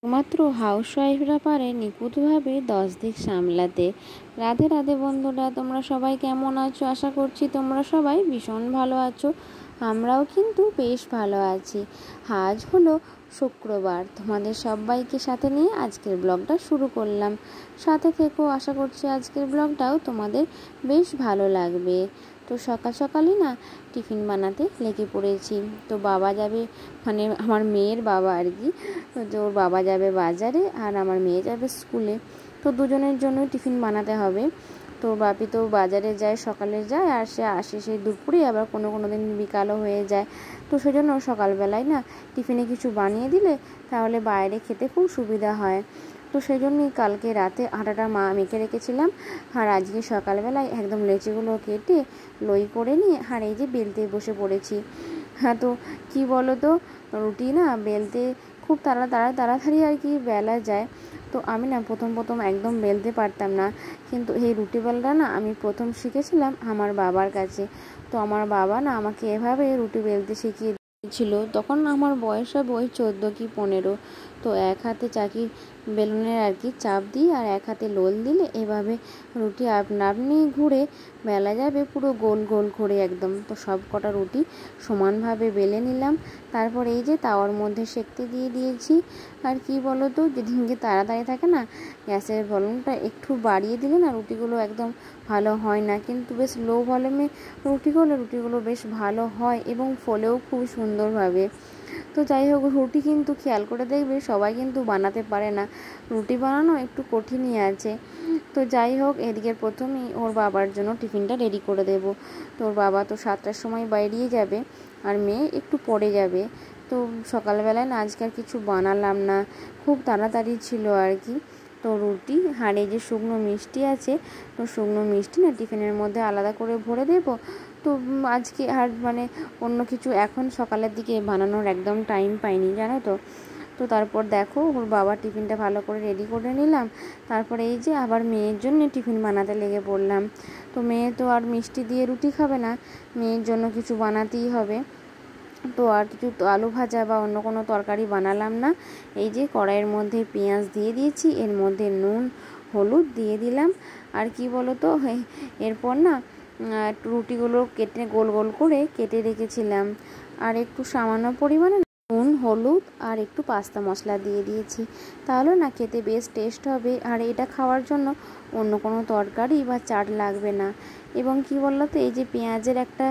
একমাত্র হাউসওয়াইফরা পারে নিখুঁতভাবে 10 দিক সামলাতে। রাধে রাধে বন্ধুরা, তোমরা সবাই কেমন আছো? আশা করছি তোমরা সবাই ভীষণ ভালো আছো। আমরাও কিন্তু বেশ ভালো আছি। আজ হলো শুক্রবার, তোমাদের সবাইকে সাথে নিয়ে আজকের ব্লগটা শুরু করলাম। সাথে থেকো, আশা করছি আজকের ব্লগটাও তোমাদের বেশ ভালো লাগবে। তো সকাল সকালই না টিফিন বানাতে লেগে পড়েছি। তো বাবা যাবে, মানে আমার মেয়ের বাবা আর কি, তো ওর বাবা যাবে বাজারে আর আমার মেয়ে যাবে স্কুলে। তো দুজনের জন্যই টিফিন বানাতে হবে। তো বাপি তো বাজারে যায়, সকালে যায় আর সে আসে সেই দুপুরে, আবার কোনো দিন বিকালও হয়ে যায়। তো সেজন্য সকালবেলায় না টিফিনে কিছু বানিয়ে দিলে তাহলে বাইরে খেতে খুব সুবিধা হয়। তো সেই জন্যই কালকে রাতে আটাটা মেখে রেখেছিলাম, আর আজকে সকালবেলায় একদম লেচিগুলো কেটে লই করে নিয়ে আর এই যে বেলতে বসে পড়েছি। হ্যাঁ, তো কী বলো তো, রুটি না বেলতে খুব তাড়াতাড়ি আর কি বেলা যায়। তো আমি না প্রথম একদম বেলতে পারতাম না, কিন্তু এই রুটি বেলাটা না আমি প্রথম শিখেছিলাম আমার বাবার কাছে। তো আমার বাবা না আমাকে এভাবে রুটি বেলতে শিখিয়ে ছিল। তখন আমার বয়স হবে ওই 14 কি 15। তো এক হাতে চাকি বেলুনের আর কি চাপ দিয়ে আর এক হাতে লোল দিলে এভাবে রুটি আপনি ঘুরে বেলা যাবে পুরো গোল গোল করে একদম। তো সব কটা রুটি সমানভাবে বেলে নিলাম। তারপর এই যে তাওয়ার মধ্যে সেঁকতে দিয়ে দিয়েছি। আর কি বলো তো, যেদিনকে তাড়াতাড়ি থাকে না, গ্যাসের ভলিউমটা একটু বাড়িয়ে দিলে না রুটিগুলো একদম ভালো হয় না, কিন্তু বেশ লো ভলিউমে রুটিগুলো বেশ ভালো হয় এবং ফোলেও খুব সুন্দরভাবে। তো যাই হোক, রুটি কিন্তু খেয়াল করে দেখবে সবাই কিন্তু বানাতে পারে না, রুটি বানানো একটু কঠিনই আছে। তো যাই হোক, এদিকে প্রথমেই ওর বাবার জন্য টিফিনটা রেডি করে দেব। তো ওর বাবা তো 7টার সময় বেরিয়ে যাবে আর মেয়ে একটু পরে যাবে। তো সকালবেলায় না আজকে আর কিছু বানালাম না, খুব তাড়াতাড়ি ছিল আর কি। তো রুটি আর এই যে শুকনো মিষ্টি আছে, তো শুকনো মিষ্টি না টিফিনের মধ্যে আলাদা করে ভরে দেব। তো আজকে আর মানে অন্য কিছু এখন সকালের দিকে বানানোর একদম টাইম পাইনি, জানো তো। তো তারপর দেখো ওর বাবার টিফিনটা ভালো করে রেডি করে নিলাম। তারপরে এই যে আবার মেয়ের জন্য টিফিন বানাতে লেগে পড়লাম। তো মেয়ে তো আর মিষ্টি দিয়ে রুটি খাবে না, মেয়ের জন্য কিছু বানাতেই হবে। তো আর কিছু আলু ভাজা বা অন্য কোনো তরকারি বানালাম না। এই যে কড়াইয়ের মধ্যে পেঁয়াজ দিয়ে দিয়েছি, এর মধ্যে নুন হলুদ দিয়ে দিলাম। আর কি বলো তো, এরপর না রুটিগুলো কেটে গোল গোল করে কেটে রেখেছিলাম, আর একটু সামান্য পরিমাণে নুন হলুদ আর একটু পাস্তা মশলা দিয়ে দিয়েছি। তাহলে না খেতে বেশ টেস্ট হবে, আর এটা খাওয়ার জন্য অন্য কোনো তরকারি বা চাট লাগবে না। এবং কি বললো তো, এই যে পেঁয়াজের একটা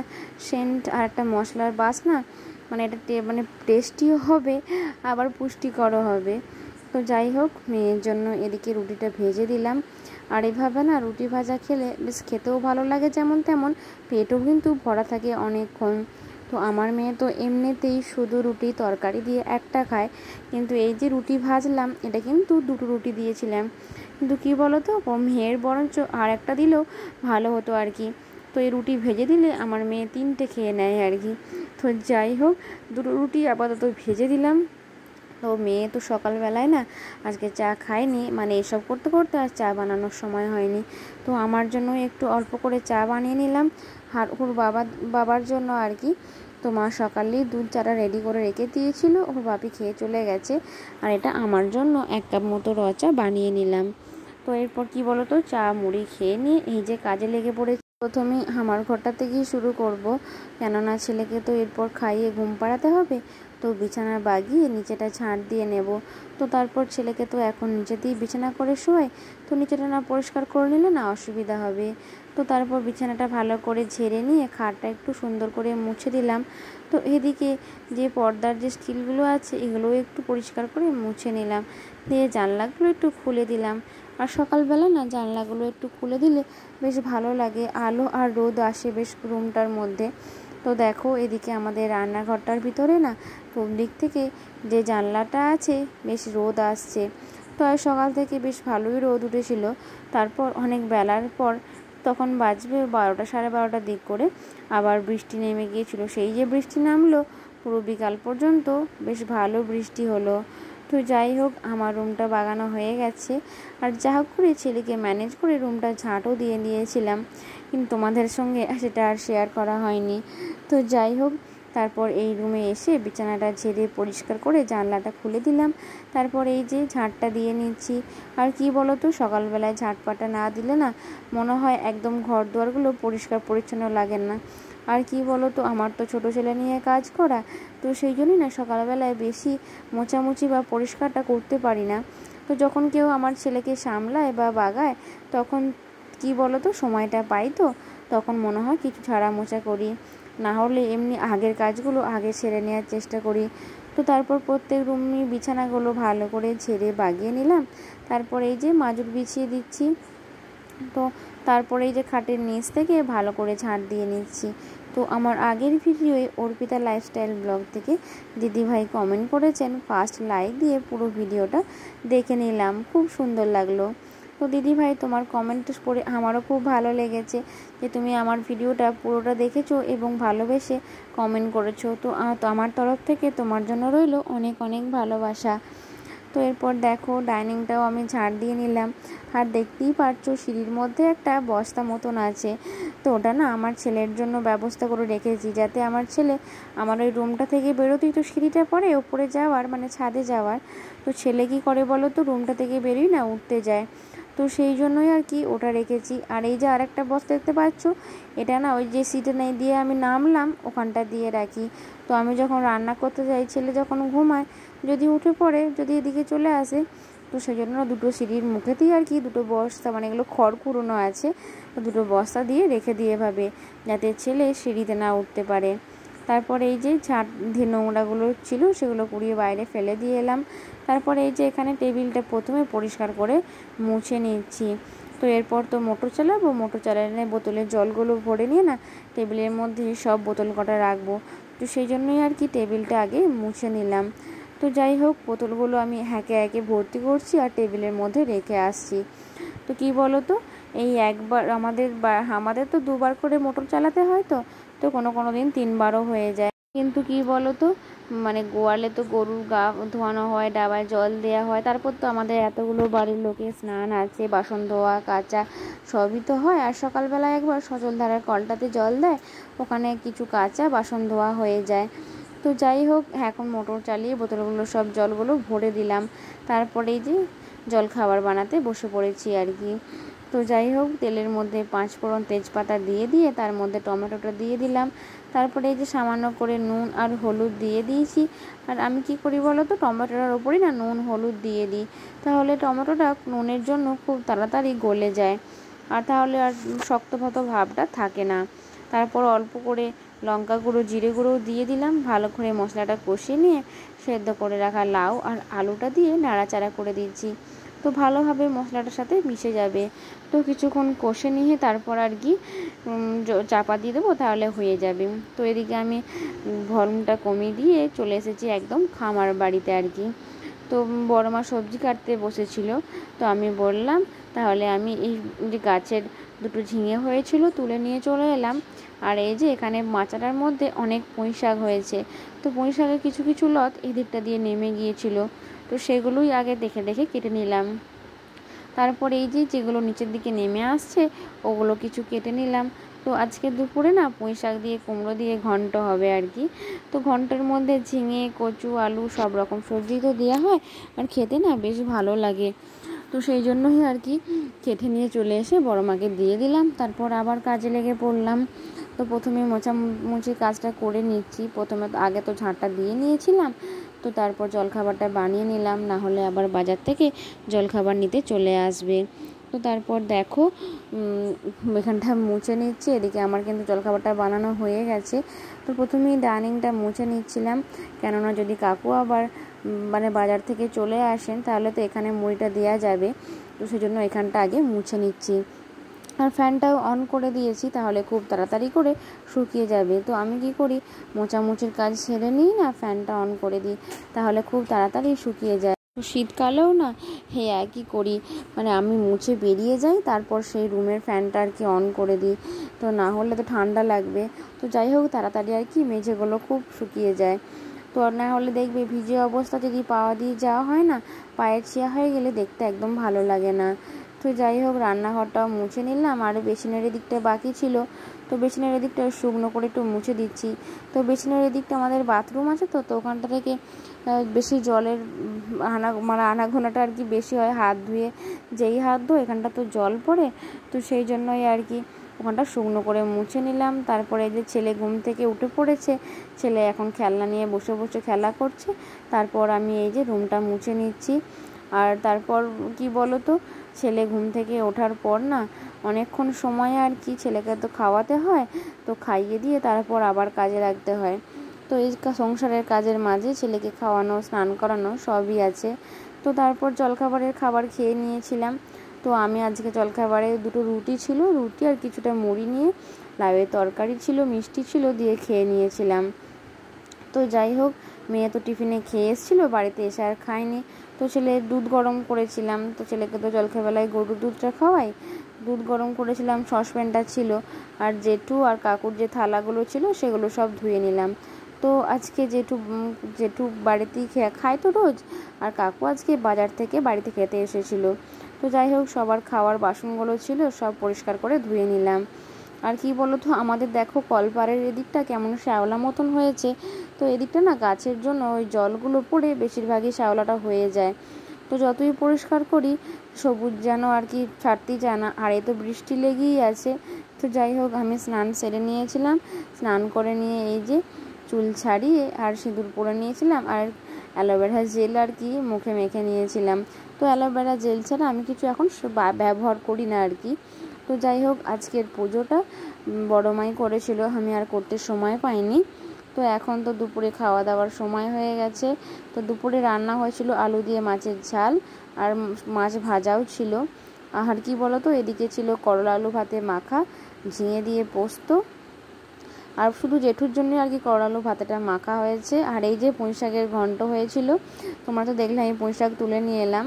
সেন্ট আর একটা মশলার বাসনা, মানে এটা মানে টেস্টিও হবে আবার পুষ্টিকরও হবে। তো যাই হোক, মেয়ের জন্য এদিকে রুটিটা ভেজে দিলাম। আর এভাবে না রুটি ভাজা খেলে বেশ খেতেও ভালো লাগে যেমন তেমন, পেটও কিন্তু ভরা থাকে অনেকক্ষণ। তো আমার মেয়ে তো এমনিতেই শুধু রুটি তরকারি দিয়ে একটা খায়, কিন্তু এই যে রুটি ভাজলাম এটা কিন্তু 2টো রুটি দিয়েছিলাম। কিন্তু কি বলো তো, মেয়ের বরঞ্চ আর একটা দিলেও ভালো হতো আর কি। তো এই রুটি ভেজে দিলে আমার মেয়ে 3টে খেয়ে নেয় আর কি। তো যাই হোক, 2টো রুটি আপাতত ভেজে দিলাম। তো মেয়ে তো সকালবেলায় না আজকে চা খায়নি, মানে এসব করতে করতে আর চা বানানোর সময় হয়নি। তো আমার জন্য একটু অল্প করে চা বানিয়ে নিলাম, আর ওর বাবার জন্য আর কি। তো মা সকালেই দুধ চাটা রেডি করে রেখে দিয়েছিল, ওর বাপি খেয়ে চলে গেছে। আর এটা আমার জন্য 1 কাপ মতো র চা বানিয়ে নিলাম। তো এরপর কি বলো তো, চা মুড়ি খেয়ে নিয়ে এই যে কাজে লেগে পড়েছি। প্রথমেই আমার ঘরটা থেকেই শুরু করব, কেননা ছেলেকে তো এরপর খাইয়ে ঘুম পাড়াতে হবে। তো বিছানা বাগিয়ে নিচেটা ঝাঁট দিয়ে নেব। তো তারপর ছেলেকে তো এখন নিচেতেই বিছানা করে শোয়, তো নিচেটা না পরিষ্কার করে নিলে না অসুবিধা হবে। তো তারপর বিছানাটা ভালো করে ঝেড়ে নিয়ে খাটটা একটু সুন্দর করে মুছে দিলাম। তো এদিকে যে পর্দার যে স্টিলগুলো আছে এগুলোও একটু পরিষ্কার করে মুছে নিলাম, দিয়ে জানলাগুলো একটু খুলে দিলাম। আর সকালবেলা না জানলাগুলো একটু খুলে দিলে বেশ ভালো লাগে, আলো আর রোদ আসে বেশ রুমটার মধ্যে। তো দেখো এদিকে আমাদের রান্নাঘরটার ভিতরে না পূব দিক থেকে যে জানলাটা আছে বেশ রোদ আসছে। তো আর সকাল থেকে বেশ ভালোই রোদ উঠেছিল। তারপর অনেক বেলার পর তখন বাজবে 12টা 12:30 দিক করে আবার বৃষ্টি নেমে গিয়েছিল। সেই যে বৃষ্টি নামলো পুরো বিকাল পর্যন্ত বেশ ভালো বৃষ্টি হলো। তো যাই হোক, আমার রুমটা বাগানো হয়ে গেছে, আর যা হোক করে ছেলেকে ম্যানেজ করে রুমটা ঝাঁটও দিয়ে দিয়েছিলাম, কিন্তু তোমাদের সঙ্গে সেটা আর শেয়ার করা হয়নি। তো যাই হোক, তারপর এই রুমে এসে বিছানাটা ঝেড়ে পরিষ্কার করে জানলাটা খুলে দিলাম। তারপর এই যে ঝাঁটটা দিয়ে নিচ্ছি। আর কি বলো তো, সকালবেলায় ঝাঁটপাটা না দিলে না মনে হয় একদম ঘর দুয়ারগুলো পরিষ্কার পরিচ্ছন্ন লাগে না। আর কি বলো তো, আমার তো ছোটো ছেলে নিয়ে কাজ করা, তো সেই জন্যই না সকালবেলায় বেশি মোছামুছি বা পরিষ্কারটা করতে পারি না। তো যখন কেউ আমার ছেলেকে সামলায় বা বাগায় তখন কি বলো তো সময়টা পাই, তো তখন মনে হয় কিছু ঝাড়া মোছা করি, না হলে এমনি আগের কাজগুলো আগে সেরে নেওয়ার চেষ্টা করি। তো তারপর প্রত্যেক রুমে বিছানাগুলো ভালো করে ঝেড়ে বাগিয়ে নিলাম। তারপর এই যে মাজুর বিছিয়ে দিচ্ছি। তো তারপরে এই যে খাটের নিচ থেকে ভালো করে ঝাঁট দিয়ে নিচ্ছি। তো আমার আগের ভিডিওয়ে অর্পিতা লাইফস্টাইল ব্লগ থেকে দিদিভাই কমেন্ট করেছেন, ফার্স্ট লাইক দিয়ে পুরো ভিডিওটা দেখে নিলাম, খুব সুন্দর লাগলো। তো দিদিভাই তোমার কমেন্ট পড়ে আমারও খুব ভালো লেগেছে যে তুমি আমার ভিডিওটা পুরোটা দেখেছো এবং ভালোবেসে কমেন্ট করেছো। তো আমার তরফ থেকে তোমার জন্য রইল অনেক অনেক ভালোবাসা। তো এরপর দেখো ডাইনিংটাও আমি ঝাড় দিয়ে নিলাম। আর দেখতেই পারছো সিঁড়ির মধ্যে একটা বস্তা মতন আছে, তো ওটা না আমার ছেলের জন্য ব্যবস্থা করে রেখেছি, যাতে আমার ছেলে আমার ওই রুমটা থেকে বেরোতেই তো সিঁড়িটা পড়ে ওপরে যাওয়ার, মানে ছাদে যাওয়ার। তো ছেলে কি করে বলো তো, রুমটা থেকে বেরোই না উঠতে যায়, তো সেই জন্যই আর কি ওটা রেখেছি। আর এই যে আরেকটা বস্তা দেখতে পাচ্ছ, এটা না ওই যে সিটে নেই দিয়ে আমি নামলাম ওখানটা দিয়ে রাখি। তো আমি যখন রান্না করতে যাই, ছেলে যখন ঘুমায়, যদি উঠে পড়ে, যদি এদিকে চলে আসে, তো সেই জন্য দুটো সিঁড়ির মুখেতেই আর কি দুটো বস্তা, মানে এগুলো খড় কুড়োনো আছে, তো দুটো বস্তা দিয়ে রেখে দিয়ে এভাবে, যাতে ছেলে সিঁড়িতে না উঠতে পারে। তারপরে এই যে ঝাঁট নোংরাগুলো ছিল সেগুলো কুড়িয়ে বাইরে ফেলে দিয়ে এলাম। তারপরে এই যে এখানে টেবিলটা প্রথমে পরিষ্কার করে মুছে নিচ্ছি। তো এরপর তো মোটর চালাবো, মোটর চালালে বোতলের জলগুলো ভরে নিয়ে না টেবিলের মধ্যে সব বোতল কটা রাখবো, তো সেই জন্যই আর কি টেবিলটা আগে মুছে নিলাম। তো যাই হোক, বোতলগুলো আমি একে একে ভর্তি করছি আর টেবিলের মধ্যে রেখে আসছি। তো কি বলো তো, এই একবার আমাদের তো দুবার করে মোটর চালাতে হয়, তো কোনো দিন তিনবারও হয়ে যায়। কিন্তু কি বলো তো, মানে গোয়ালে তো গরুর গা ধোয়ানো হয়, ডাবায় জল দেওয়া হয়, তারপর তো আমাদের এতগুলো বাড়ির লোকের স্নান আছে, বাসন ধোয়া কাচা সবই তো হয়। আর সকালবেলা একবার সজলধারার কলটাতে জল দেয়, ওখানে কিছু কাচা বাসন ধোয়া হয়ে যায়। তো যাই হোক, এখন মোটর চালিয়ে বোতলগুলো সব জলগুলো ভরে দিলাম। তারপরেই যে জল খাবার বানাতে বসে পড়েছি আর কি। তো যাই হোক, তেলের মধ্যে 5 ফোড়ন তেজপাতা দিয়ে তার মধ্যে টমেটোটা দিয়ে দিলাম। তারপরে এই যে সামান্য করে নুন আর হলুদ দিয়ে দিয়েছি। আর আমি কি করি বলো তো, টমেটোটার ওপরই না নুন হলুদ দিয়ে দিই, তাহলে টমেটোটা নুনের জন্য খুব তাড়াতাড়ি গলে যায়, আর তাহলে আর শক্তভক্ত ভাবটা থাকে না। তারপর অল্প করে লঙ্কা গুঁড়ো জিরে গুঁড়ো দিয়ে দিলাম। ভালো করে মশলাটা কষিয়ে নিয়ে সেদ্ধ করে রাখা লাউ আর আলুটা দিয়ে নাড়াচাড়া করে দিচ্ছি। তো ভালোভাবে মশলাটার সাথে মিশে যাবে। তো কিছুক্ষণ কষে নিয়ে তারপর আর কি চাপা দিয়ে দেবো, তাহলে হয়ে যাবে। তো এদিকে আমি ভলিউমটা কমিয়ে দিয়ে চলে এসেছি একদম খামার বাড়িতে আর কি। তো বড় মা সবজি কাটতে বসেছিল, তো আমি বললাম তাহলে আমি এই যে গাছের দুটো ঝিঙে হয়েছিল তুলে নিয়ে চলে এলাম। আর এই যে এখানে মাচাটার মধ্যে অনেক পুঁই শাক হয়েছে, তো পুঁই শাকের কিছু কিছু লত এদিকটা দিয়ে নেমে গিয়েছিল, তো সেগুলোই আগে দেখে দেখে কেটে নিলাম। তারপরে এই যে যেগুলো নিচের দিকে নেমে আসছে ওগুলো কিছু কেটে নিলাম। তো আজকে দুপুরে না পুঁই শাক দিয়ে কুমড়ো দিয়ে ঘন্ট হবে আর কি। তো ঘন্টের মধ্যে ঝিঙে কচু আলু সব রকম সবজি তো দেওয়া হয়, আর খেতে না বেশ ভালো লাগে। তো সেই জন্যই আর কি কেটে নিয়ে চলে এসে বড় মাকে দিয়ে দিলাম। তারপর আবার কাজে লেগে পড়লাম। তো প্রথমে মোছামুছি কাজটা করে নিচ্ছি। প্রথমে আগে তো ঝাঁটটা দিয়ে নিয়েছিলাম, তো তারপর জলখাবারটা বানিয়ে নিলাম, না হলে আবার বাজার থেকে জলখাবার নিতে চলে আসবে। তো তারপর দেখো এখানটা মুছে নিচ্ছি, এদিকে আমার কিন্তু জলখাবারটা বানানো হয়ে গেছে। তো প্রথমেই ডাইনিংটা মুছে নিচ্ছিলাম, কেননা যদি কাকু আবার মানে বাজার থেকে চলে আসেন তাহলে তো এখানে মুড়িটা দেওয়া যাবে, তো সেজন্য এখানটা আগে মুছে নিচ্ছি। আর ফ্যানটাও অন করে দিয়েছি, তাহলে খুব তাড়াতাড়ি করে শুকিয়ে যাবে। তো আমি কি করি, মোছামুছির কাজ সেরে নিই না, ফ্যানটা অন করে দিই, তাহলে খুব তাড়াতাড়ি শুকিয়ে যায়। তো শীতকালেও না একই করি, মানে আমি মুছে বেরিয়ে যাই, তারপর সেই রুমের ফ্যানটা আর কি অন করে দিই, তো না হলে তো ঠান্ডা লাগবে। তো যাই হোক, তাড়াতাড়ি আর কি মেঝেগুলো খুব শুকিয়ে যায়। তো আর না হলে দেখবে ভিজে অবস্থা যদি পাওয়া দিয়ে যাওয়া হয় না, পায়ের ছিয়া হয়ে গেলে দেখতে একদম ভালো লাগে না। তো যাই হোক, রান্নাঘরটাও মুছে নিলাম, আর বেসিনের দিকটা বাকি ছিল, তো বেসিনের দিকটা শুকনো করে একটু মুছে দিচ্ছি। তো বেসিনের দিকটা আমাদের বাথরুম আছে, তো ওখানটা থেকে বেশি জলের আনাগোনাটা আর কি বেশি হয়। হাত ধুয়ে যেই হাত ধো এখানটা তো জল পড়ে, তো সেই জন্যই আর কি ওখানটা শুকনো করে মুছে নিলাম। তারপরে যে ছেলে ঘুম থেকে উঠে পড়েছে, ছেলে এখন খেলনা নিয়ে বসে বসে খেলা করছে। তারপর আমি এই যে রুমটা মুছে নিচ্ছি। আর তারপর কি বলো তো, ছেলে ঘুম থেকে ওঠার পর না অনেকক্ষণ সময় আর কি ছেলেকে তো খাওয়াতে হয়, তো খাইয়ে দিয়ে তারপর আবার কাজে লাগতে হয়। তো এই সংসারের কাজের মাঝে ছেলেকে খাওয়ানো, স্নান করানো সবই আছে। তো তারপর জলখাবারের খাবার খেয়ে নিয়েছিলাম। তো আমি আজকে জলখাবারে 2টো রুটি ছিল, রুটি আর কিছুটা মুড়ি নিয়ে লাউয়ের তরকারি ছিল, মিষ্টি ছিল, দিয়ে খেয়ে নিয়েছিলাম। তো যাই হোক, মেয়ে তো টিফিনে খেয়ে এসেছিলো, বাড়িতে এসে আর খায়নি। তো ছেলের দুধ গরম করেছিলাম, তো ছেলেকে তো জলখাবেলায় গরুর দুধটা খাওয়াই, দুধ গরম করেছিলাম, সসপ্যানটা ছিল। আর জেঠু আর কাকুর যে থালাগুলো ছিল সেগুলো সব ধুয়ে নিলাম। তো আজকে জেঠু বাড়িতেই খায় তো রোজ, আর কাকু আজকে বাজার থেকে বাড়িতে খেতে এসেছিলো। তো যাই হোক, সবার খাওয়ার বাসনগুলো ছিল সব পরিষ্কার করে ধুয়ে নিলাম। আর কি বলো তো, আমাদের দেখো কলপাড়ের এদিকটা কেমন শ্যাওলা মতন হয়েছে। তো এদিকটা না গাছের জন্য ওই জলগুলো পড়ে বেশিরভাগই শ্যাওলাটা হয়ে যায়। তো যতই পরিষ্কার করি সবুজ যেন আর কি ছাড়তেই চায় না, আর এই তো বৃষ্টি লেগেই আছে। তো যাই হোক, আমি স্নান সেরে নিয়েছিলাম, স্নান করে নিয়ে এই যে চুল ছাড়িয়ে আর সিঁদুর পরে নিয়েছিলাম, আর অ্যালোভেরা জেল আর কি মুখে মেখে নিয়েছিলাম। তো অ্যালোভেরা জেল ছাড়া আমি কিছু এখন ব্যবহার করি না আর কি। তো যাই হোক, আজকের পুজোটা বড় মাই করেছিল, আমি আর করতে সময় পাইনি। তো এখন তো দুপুরে খাওয়া দাওয়ার সময় হয়ে গেছে। তো দুপুরে রান্না হয়েছিল আলু দিয়ে মাছের ঝাল, আর মাছ ভাজাও ছিল। আর কি বলো তো, এদিকে ছিল করলা আলু ভাতে মাখা, ঝিঙে দিয়ে পোস্ত, আর শুধু জেঠুর জন্য আর কি করলা আলু ভাতেটা মাখা হয়েছে। আর এই যে পুঁই শাকের ঘন্ট হয়েছিল, তোমরা তো দেখলে আমি পুঁই শাক তুলে নিয়ে এলাম।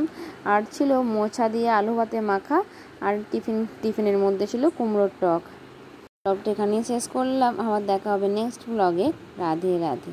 আর ছিল মোছা দিয়ে আলু ভাতে মাখা, আর টিফিনের মধ্যে ছিল কুমড়োর টক। ব্লগটা এখানেই শেষ করলাম, আবার দেখা হবে নেক্সট ব্লগে। রাধে রাধে।